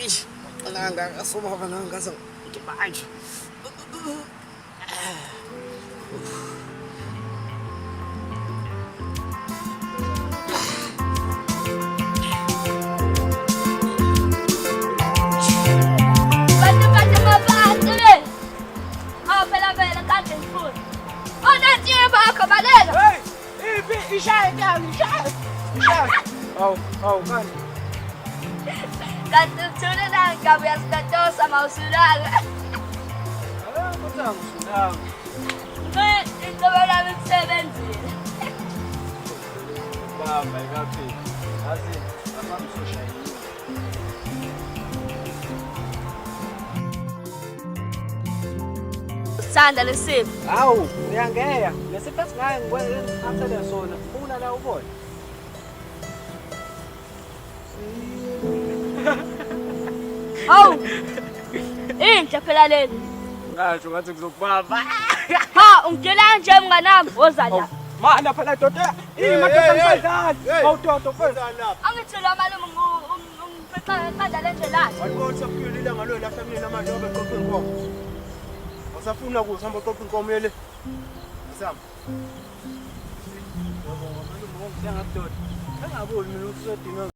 Eish, nanga asubaba nanga so. Manje. Oh, man. Kanto sudah lang kami as kanto sa mausulang. Betul sudah. Ito ba namin 70? Baik api. Aziz, apa susah ini? Sandali sip. Au, yang gaya. Nasipas ngayon, well, after the zone, una na ubod. Oh! Japelalin. Ngasho ngathi ngizokubamba. Ha, ungitshela nje mnganami wozala. Mana phela doda. Madoda. Awudodo phela. Angithula malume ungipheqanda nje la. Wayibona saphila ilanga lo lahla mina manje obe qoqa inkomo. Wasafuna ukuhamba qoqa inkomo yele. Asam. Yabo malume ngomhlanga doda. Engaboni mina ukusodinga